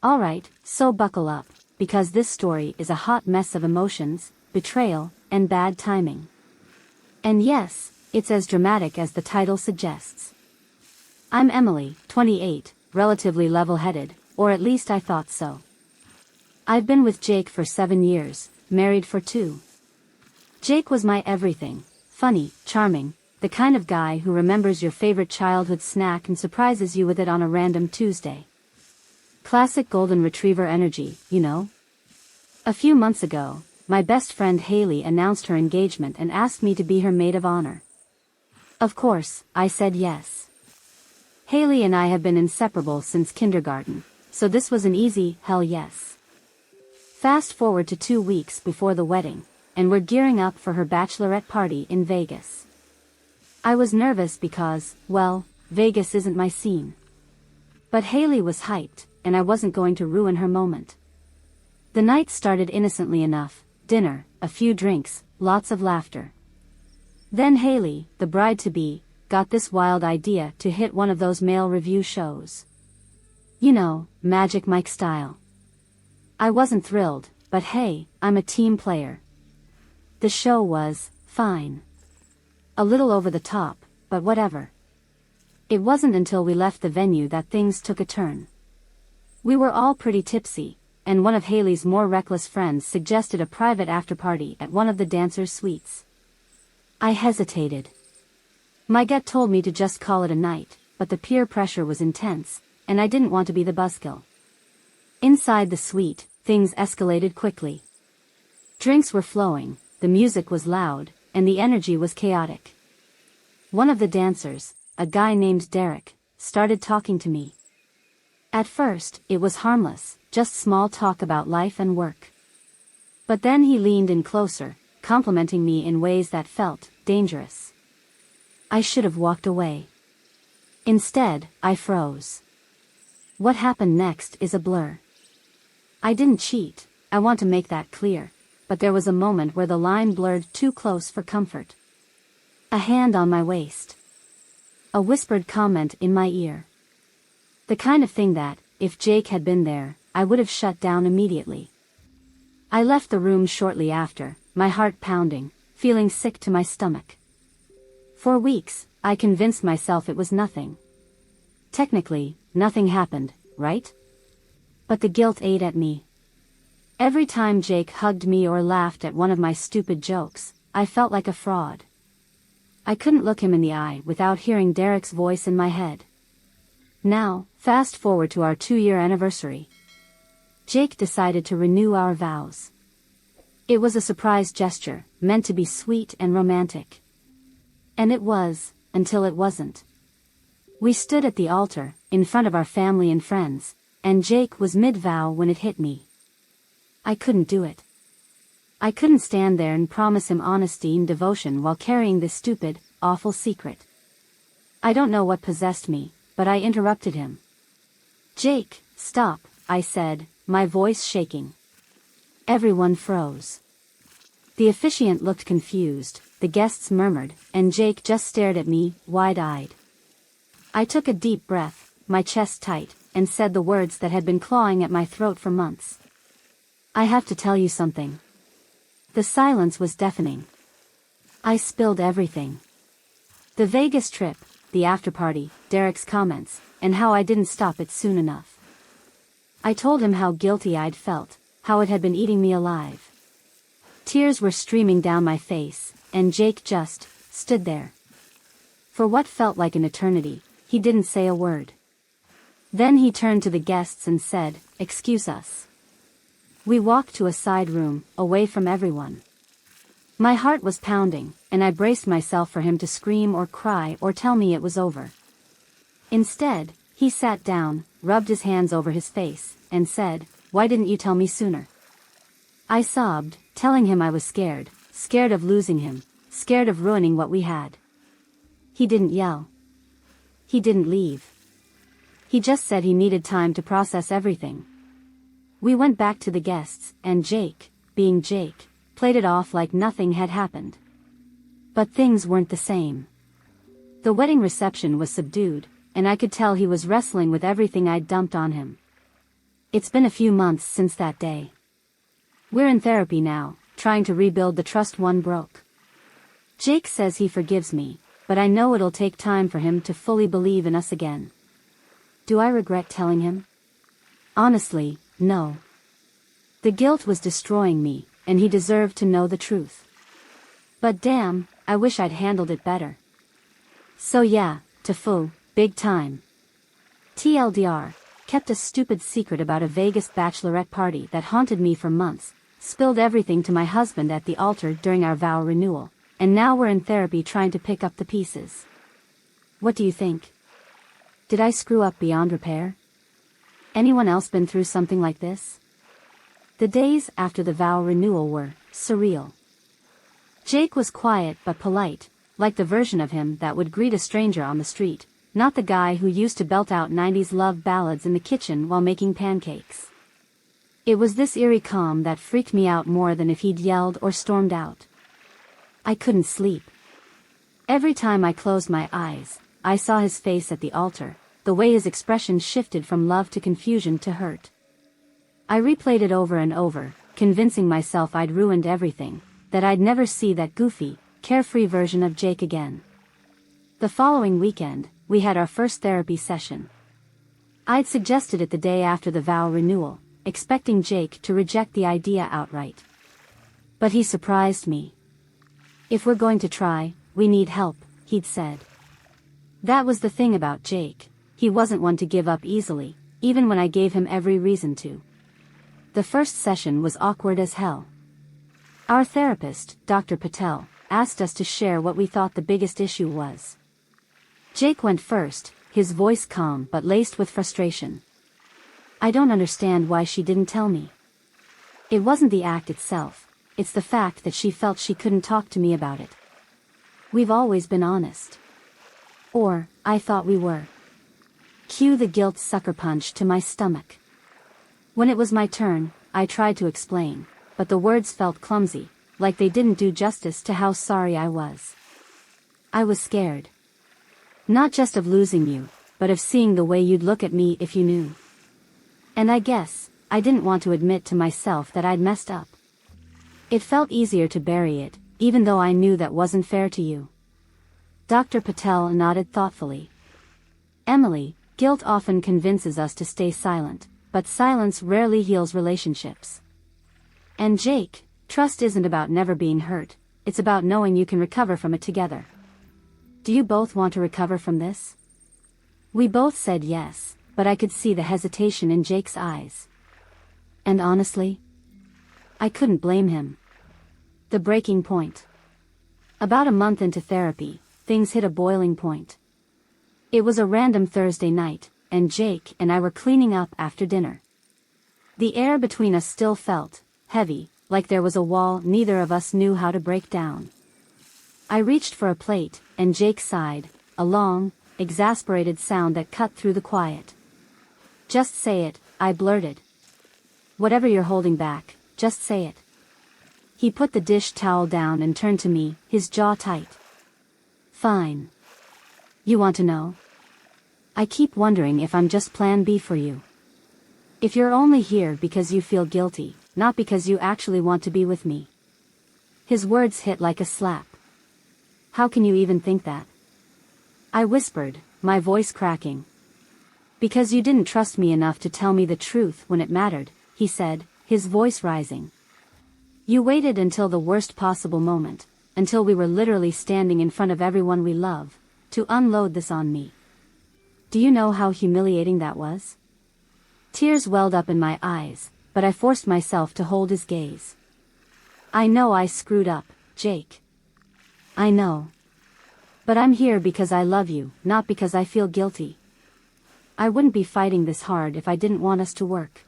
Alright, so buckle up, because this story is a hot mess of emotions, betrayal, and bad timing. And yes, it's as dramatic as the title suggests. I'm Emily, 28, relatively level-headed, or at least I thought so. I've been with Jake for 7 years, married for 2. Jake was my everything, funny, charming, the kind of guy who remembers your favorite childhood snack and surprises you with it on a random Tuesday. Classic golden retriever energy, you know? A few months ago, my best friend Haley announced her engagement and asked me to be her maid of honor. Of course, I said yes. Haley and I have been inseparable since kindergarten, so this was an easy, hell yes. Fast forward to 2 weeks before the wedding, and we're gearing up for her bachelorette party in Vegas. I was nervous because, well, Vegas isn't my scene. But Haley was hyped, and I wasn't going to ruin her moment. The night started innocently enough: dinner, a few drinks, lots of laughter. Then Haley, the bride-to-be, got this wild idea to hit one of those male review shows. You know, Magic Mike style. I wasn't thrilled, but hey, I'm a team player. The show was fine. A little over the top, but whatever. It wasn't until we left the venue that things took a turn. We were all pretty tipsy, and one of Haley's more reckless friends suggested a private after-party at one of the dancers' suites. I hesitated. My gut told me to just call it a night, but the peer pressure was intense, and I didn't want to be the buzzkill. Inside the suite, things escalated quickly. Drinks were flowing, the music was loud, and the energy was chaotic. One of the dancers, a guy named Derek, started talking to me. At first, it was harmless, just small talk about life and work. But then he leaned in closer, complimenting me in ways that felt dangerous. I should have walked away. Instead, I froze. What happened next is a blur. I didn't cheat, I want to make that clear, but there was a moment where the line blurred too close for comfort. A hand on my waist. A whispered comment in my ear. The kind of thing that, if Jake had been there, I would have shut down immediately. I left the room shortly after, my heart pounding, feeling sick to my stomach. For weeks, I convinced myself it was nothing. Technically, nothing happened, right? But the guilt ate at me. Every time Jake hugged me or laughed at one of my stupid jokes, I felt like a fraud. I couldn't look him in the eye without hearing Derek's voice in my head. Now, fast forward to our 2-year anniversary. Jake decided to renew our vows. It was a surprise gesture, meant to be sweet and romantic. And it was, until it wasn't. We stood at the altar, in front of our family and friends, and Jake was mid-vow when it hit me. I couldn't do it. I couldn't stand there and promise him honesty and devotion while carrying this stupid, awful secret. I don't know what possessed me, but I interrupted him. "Jake, stop," I said, my voice shaking. Everyone froze. The officiant looked confused, the guests murmured, and Jake just stared at me, wide-eyed. I took a deep breath, my chest tight, and said the words that had been clawing at my throat for months. "I have to tell you something." The silence was deafening. I spilled everything. The Vegas trip, the after-party, Derek's comments, and how I didn't stop it soon enough. I told him how guilty I'd felt, how it had been eating me alive. Tears were streaming down my face, and Jake just stood there. For what felt like an eternity, he didn't say a word. Then he turned to the guests and said, "Excuse us." We walked to a side room, away from everyone. My heart was pounding, and I braced myself for him to scream or cry or tell me it was over. Instead, he sat down, rubbed his hands over his face, and said, "Why didn't you tell me sooner?" I sobbed, telling him I was scared of losing him, scared of ruining what we had. He didn't yell. He didn't leave. He just said he needed time to process everything. We went back to the guests, and Jake, being Jake, played it off like nothing had happened. But things weren't the same. The wedding reception was subdued, and I could tell he was wrestling with everything I'd dumped on him. It's been a few months since that day. We're in therapy now, trying to rebuild the trust one broke. Jake says he forgives me, but I know it'll take time for him to fully believe in us again. Do I regret telling him? Honestly, no. The guilt was destroying me, and he deserved to know the truth. But damn, I wish I'd handled it better. So yeah, Tofu, big time. TLDR, kept a stupid secret about a Vegas bachelorette party that haunted me for months, spilled everything to my husband at the altar during our vow renewal, and now we're in therapy trying to pick up the pieces. What do you think? Did I screw up beyond repair? Anyone else been through something like this? The days after the vow renewal were surreal. Jake was quiet but polite, like the version of him that would greet a stranger on the street, not the guy who used to belt out 90s love ballads in the kitchen while making pancakes. It was this eerie calm that freaked me out more than if he'd yelled or stormed out. I couldn't sleep. Every time I closed my eyes, I saw his face at the altar, the way his expression shifted from love to confusion to hurt. I replayed it over and over, convincing myself I'd ruined everything, that I'd never see that goofy, carefree version of Jake again. The following weekend, we had our first therapy session. I'd suggested it the day after the vow renewal, expecting Jake to reject the idea outright. But he surprised me. If we're going to try, we need help, he'd said. That was the thing about Jake, he wasn't one to give up easily, even when I gave him every reason to. The first session was awkward as hell. Our therapist, Dr. Patel, asked us to share what we thought the biggest issue was. Jake went first, his voice calm but laced with frustration. I don't understand why she didn't tell me. It wasn't the act itself, it's the fact that she felt she couldn't talk to me about it. We've always been honest. Or, I thought we were. Cue the guilt sucker punch to my stomach. When it was my turn, I tried to explain, but the words felt clumsy, like they didn't do justice to how sorry I was. I was scared. Not just of losing you, but of seeing the way you'd look at me if you knew. And I guess, I didn't want to admit to myself that I'd messed up. It felt easier to bury it, even though I knew that wasn't fair to you. Dr. Patel nodded thoughtfully. Emily, guilt often convinces us to stay silent, but silence rarely heals relationships. And Jake, trust isn't about never being hurt, it's about knowing you can recover from it together. Do you both want to recover from this? We both said yes, but I could see the hesitation in Jake's eyes. And honestly, I couldn't blame him. The breaking point. About a month into therapy, things hit a boiling point. It was a random Thursday night, and Jake and I were cleaning up after dinner. The air between us still felt heavy, like there was a wall neither of us knew how to break down. I reached for a plate, and Jake sighed, a long, exasperated sound that cut through the quiet. Just say it, I blurted. Whatever you're holding back, just say it. He put the dish towel down and turned to me, his jaw tight. Fine. You want to know? I keep wondering if I'm just plan B for you. If you're only here because you feel guilty, not because you actually want to be with me. His words hit like a slap. How can you even think that? I whispered, my voice cracking. Because you didn't trust me enough to tell me the truth when it mattered, he said, his voice rising. You waited until the worst possible moment, until we were literally standing in front of everyone we love, to unload this on me. Do you know how humiliating that was? Tears welled up in my eyes, but I forced myself to hold his gaze. I know I screwed up, Jake. I know. But I'm here because I love you, not because I feel guilty. I wouldn't be fighting this hard if I didn't want us to work.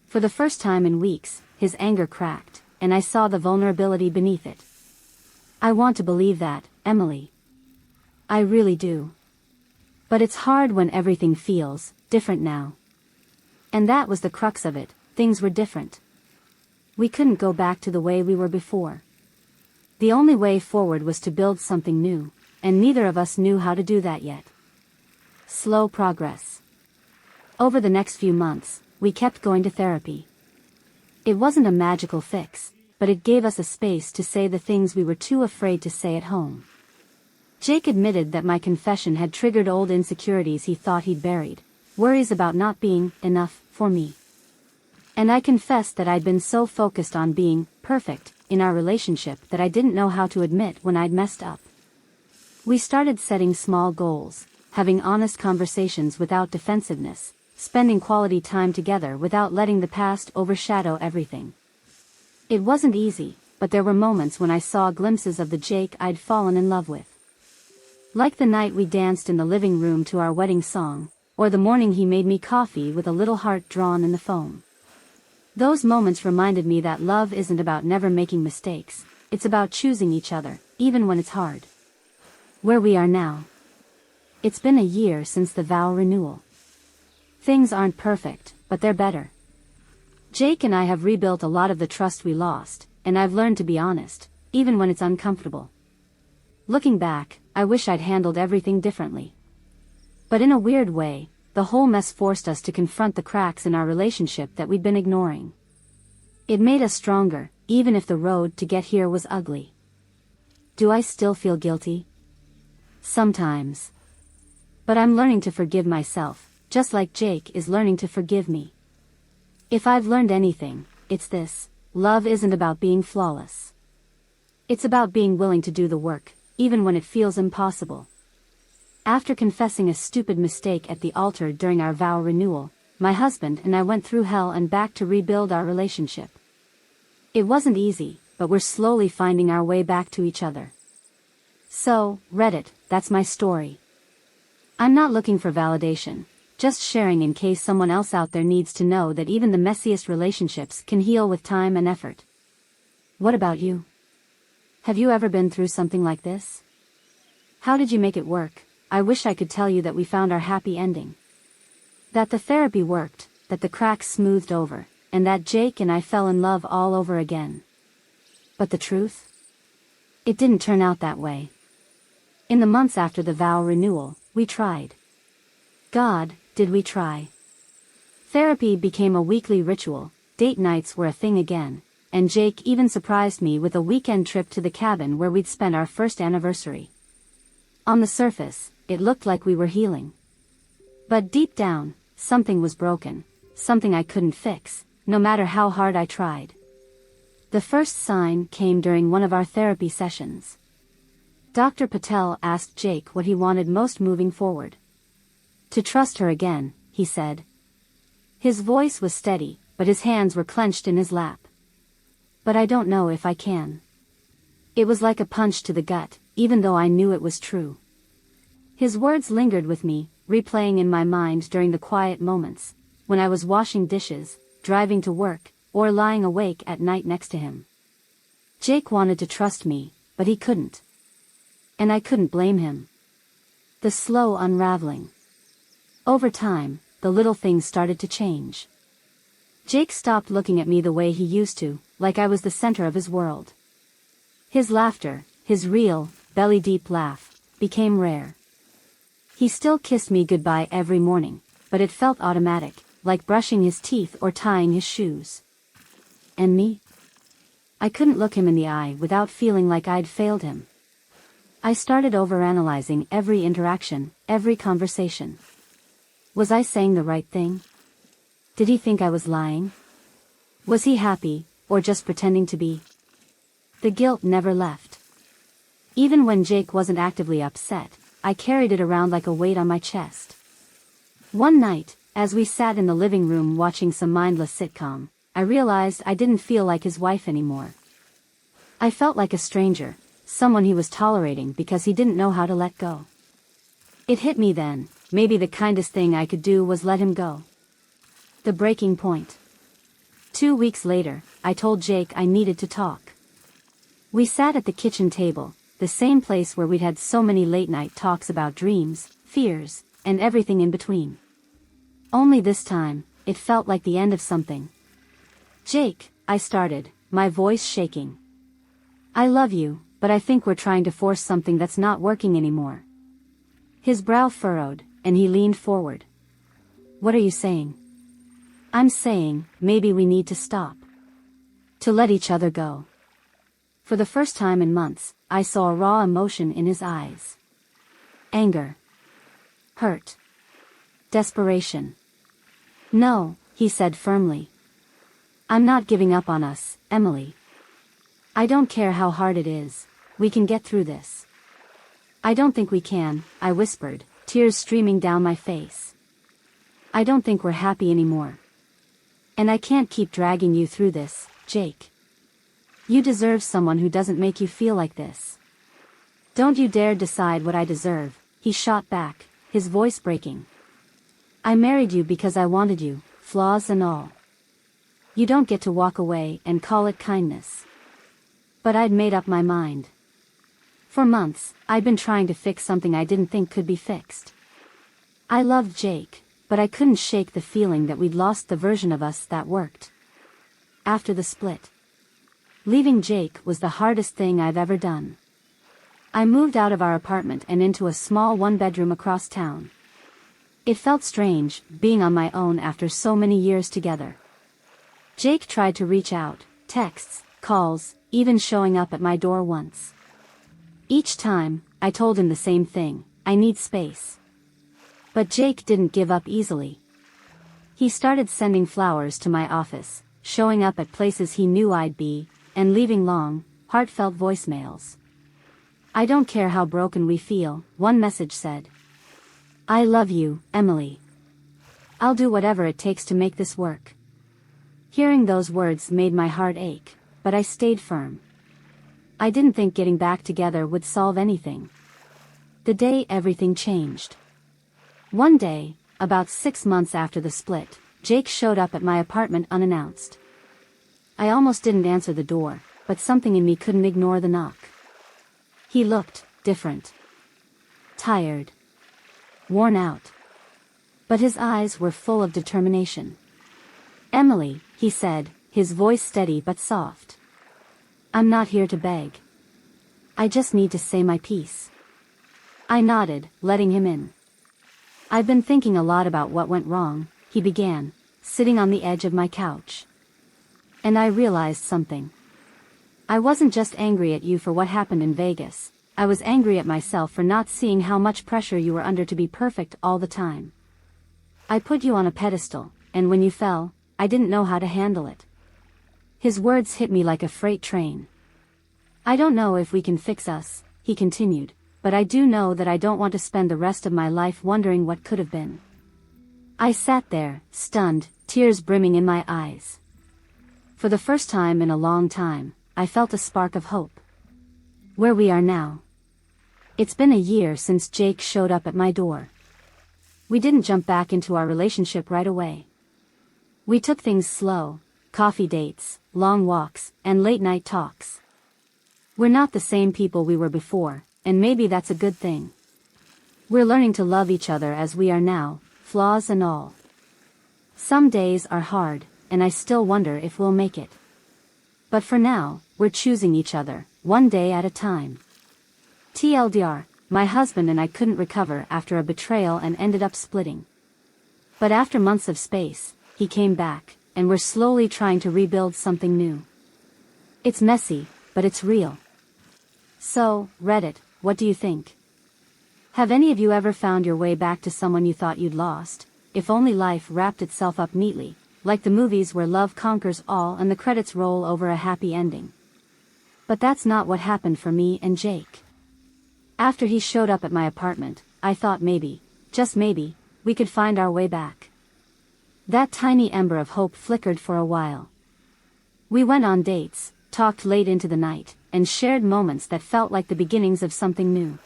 For the first time in weeks, his anger cracked, and I saw the vulnerability beneath it. I want to believe that, Emily. I really do. But it's hard when everything feels different now. And that was the crux of it, things were different. We couldn't go back to the way we were before. The only way forward was to build something new, and neither of us knew how to do that yet. Slow progress. Over the next few months, we kept going to therapy. It wasn't a magical fix, but it gave us a space to say the things we were too afraid to say at home. Jake admitted that my confession had triggered old insecurities he thought he'd buried, worries about not being enough for me. And I confessed that I'd been so focused on being perfect in our relationship that I didn't know how to admit when I'd messed up. We started setting small goals, having honest conversations without defensiveness, spending quality time together without letting the past overshadow everything. It wasn't easy, but there were moments when I saw glimpses of the Jake I'd fallen in love with. Like the night we danced in the living room to our wedding song, or the morning he made me coffee with a little heart drawn in the foam. Those moments reminded me that love isn't about never making mistakes, it's about choosing each other, even when it's hard. Where we are now. It's been a year since the vow renewal. Things aren't perfect, but they're better. Jake and I have rebuilt a lot of the trust we lost, and I've learned to be honest, even when it's uncomfortable. Looking back, I wish I'd handled everything differently. But in a weird way, the whole mess forced us to confront the cracks in our relationship that we'd been ignoring. It made us stronger, even if the road to get here was ugly. Do I still feel guilty? Sometimes. But I'm learning to forgive myself, just like Jake is learning to forgive me. If I've learned anything, it's this: love isn't about being flawless. It's about being willing to do the work, even when it feels impossible. After confessing a stupid mistake at the altar during our vow renewal, my husband and I went through hell and back to rebuild our relationship. It wasn't easy, but we're slowly finding our way back to each other. So, Reddit, that's my story. I'm not looking for validation, just sharing in case someone else out there needs to know that even the messiest relationships can heal with time and effort. What about you? Have you ever been through something like this? How did you make it work? I wish I could tell you that we found our happy ending. That the therapy worked, that the cracks smoothed over, and that Jake and I fell in love all over again. But the truth? It didn't turn out that way. In the months after the vow renewal, we tried. God, did we try. Therapy became a weekly ritual, date nights were a thing again, and Jake even surprised me with a weekend trip to the cabin where we'd spent our first anniversary. On the surface, it looked like we were healing. But deep down, something was broken, something I couldn't fix, no matter how hard I tried. The first sign came during one of our therapy sessions. Dr. Patel asked Jake what he wanted most moving forward. To trust her again, he said. His voice was steady, but his hands were clenched in his lap. But I don't know if I can. It was like a punch to the gut, even though I knew it was true. His words lingered with me, replaying in my mind during the quiet moments, when I was washing dishes, driving to work, or lying awake at night next to him. Jake wanted to trust me, but he couldn't. And I couldn't blame him. The slow unraveling. Over time, the little things started to change. Jake stopped looking at me the way he used to, like I was the center of his world. His laughter, his real, belly-deep laugh, became rare. He still kissed me goodbye every morning, but it felt automatic, like brushing his teeth or tying his shoes. And me? I couldn't look him in the eye without feeling like I'd failed him. I started overanalyzing every interaction, every conversation. Was I saying the right thing? Did he think I was lying? Was he happy, or just pretending to be? The guilt never left. Even when Jake wasn't actively upset, I carried it around like a weight on my chest. One night, as we sat in the living room watching some mindless sitcom, I realized I didn't feel like his wife anymore. I felt like a stranger, someone he was tolerating because he didn't know how to let go. It hit me then, maybe the kindest thing I could do was let him go. The breaking point. 2 weeks later, I told Jake I needed to talk. We sat at the kitchen table, the same place where we'd had so many late-night talks about dreams, fears, and everything in between. Only this time, it felt like the end of something. Jake, I started, my voice shaking. I love you, but I think we're trying to force something that's not working anymore. His brow furrowed, and he leaned forward. What are you saying? I'm saying, maybe we need to stop. To let each other go. For the first time in months, I saw a raw emotion in his eyes. Anger. Hurt. Desperation. No, he said firmly. I'm not giving up on us, Emily. I don't care how hard it is, we can get through this. I don't think we can, I whispered, tears streaming down my face. I don't think we're happy anymore. And I can't keep dragging you through this, Jake. You deserve someone who doesn't make you feel like this. Don't you dare decide what I deserve, he shot back, his voice breaking. I married you because I wanted you, flaws and all. You don't get to walk away and call it kindness. But I'd made up my mind. For months, I'd been trying to fix something I didn't think could be fixed. I loved Jake, but I couldn't shake the feeling that we'd lost the version of us that worked. After the split, leaving Jake was the hardest thing I've ever done. I moved out of our apartment and into a small one-bedroom across town. It felt strange, being on my own after so many years together. Jake tried to reach out, texts, calls, even showing up at my door once. Each time, I told him the same thing, I need space. But Jake didn't give up easily. He started sending flowers to my office, showing up at places he knew I'd be, and leaving long, heartfelt voicemails. I don't care how broken we feel, one message said. I love you, Emily. I'll do whatever it takes to make this work. Hearing those words made my heart ache, but I stayed firm. I didn't think getting back together would solve anything. The day everything changed. One day, about 6 months after the split, Jake showed up at my apartment unannounced. I almost didn't answer the door, but something in me couldn't ignore the knock. He looked different. Tired. Worn out. But his eyes were full of determination. Emily, he said, his voice steady but soft. I'm not here to beg. I just need to say my piece. I nodded, letting him in. I've been thinking a lot about what went wrong, he began, sitting on the edge of my couch. And I realized something. I wasn't just angry at you for what happened in Vegas, I was angry at myself for not seeing how much pressure you were under to be perfect all the time. I put you on a pedestal, and when you fell, I didn't know how to handle it. His words hit me like a freight train. I don't know if we can fix us, he continued, but I do know that I don't want to spend the rest of my life wondering what could have been. I sat there, stunned, tears brimming in my eyes. For the first time in a long time, I felt a spark of hope. Where we are now. It's been a year since Jake showed up at my door. We didn't jump back into our relationship right away. We took things slow, coffee dates, long walks, and late-night talks. We're not the same people we were before, and maybe that's a good thing. We're learning to love each other as we are now, flaws and all. Some days are hard, and I still wonder if we'll make it. But for now, we're choosing each other, one day at a time. TLDR, my husband and I couldn't recover after a betrayal and ended up splitting. But after months of space, he came back, and we're slowly trying to rebuild something new. It's messy, but it's real. So, Reddit, what do you think? Have any of you ever found your way back to someone you thought you'd lost, if only life wrapped itself up neatly, like the movies where love conquers all and the credits roll over a happy ending? But that's not what happened for me and Jake. After he showed up at my apartment, I thought maybe, just maybe, we could find our way back. That tiny ember of hope flickered for a while. We went on dates, talked late into the night, and shared moments that felt like the beginnings of something new.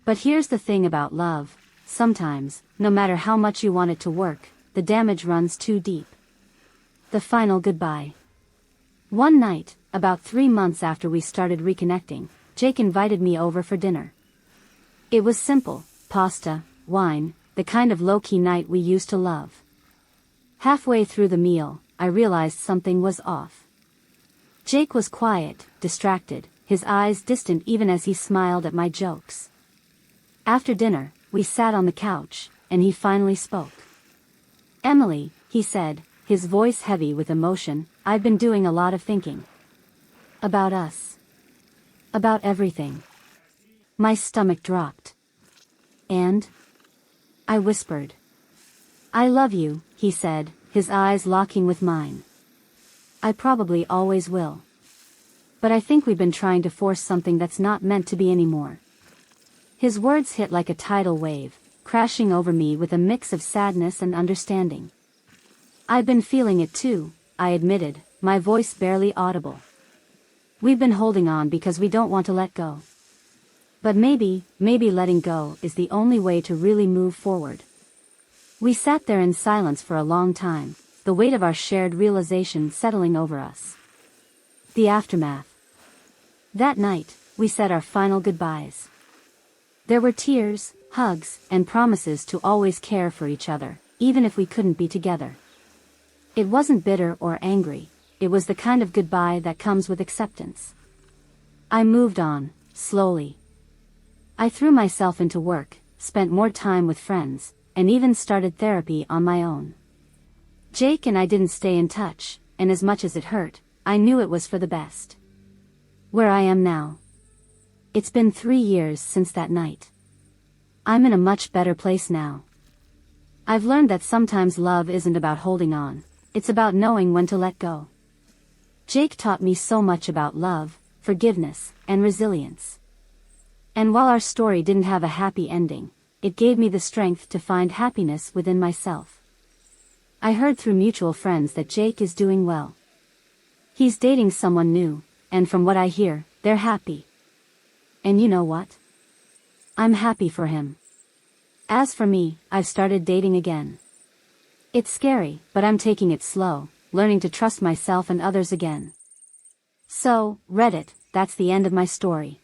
But here's the thing about love, sometimes, no matter how much you want it to work, the damage runs too deep. The final goodbye. One night, about 3 months after we started reconnecting, Jake invited me over for dinner. It was simple, pasta, wine, the kind of low-key night we used to love. Halfway through the meal, I realized something was off. Jake was quiet, distracted, his eyes distant even as he smiled at my jokes. After dinner, we sat on the couch, and he finally spoke. Emily, he said, his voice heavy with emotion. "I've been doing a lot of thinking. About us. About everything." My stomach dropped. "And?" I whispered. "I love you," he said, his eyes locking with mine. "I probably always will. But I think we've been trying to force something that's not meant to be anymore." His words hit like a tidal wave, crashing over me with a mix of sadness and understanding. "I've been feeling it too," I admitted, my voice barely audible. "We've been holding on because we don't want to let go. But maybe letting go is the only way to really move forward." We sat there in silence for a long time, the weight of our shared realization settling over us. The aftermath. That night, we said our final goodbyes. There were tears, hugs, and promises to always care for each other, even if we couldn't be together. It wasn't bitter or angry, it was the kind of goodbye that comes with acceptance. I moved on, slowly. I threw myself into work, spent more time with friends, and even started therapy on my own. Jake and I didn't stay in touch, and as much as it hurt, I knew it was for the best. Where I am now. It's been 3 years since that night. I'm in a much better place now. I've learned that sometimes love isn't about holding on, it's about knowing when to let go. Jake taught me so much about love, forgiveness, and resilience. And while our story didn't have a happy ending, it gave me the strength to find happiness within myself. I heard through mutual friends that Jake is doing well. He's dating someone new, and from what I hear, they're happy. And you know what? I'm happy for him. As for me, I've started dating again. It's scary, but I'm taking it slow, learning to trust myself and others again. So, Reddit, that's the end of my story.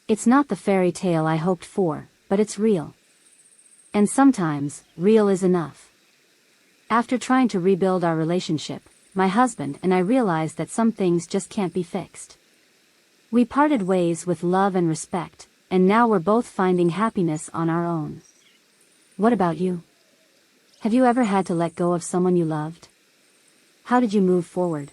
It's not the fairy tale I hoped for, but it's real. And sometimes, real is enough. After trying to rebuild our relationship, my husband and I realized that some things just can't be fixed. We parted ways with love and respect, and now we're both finding happiness on our own. What about you? Have you ever had to let go of someone you loved? How did you move forward?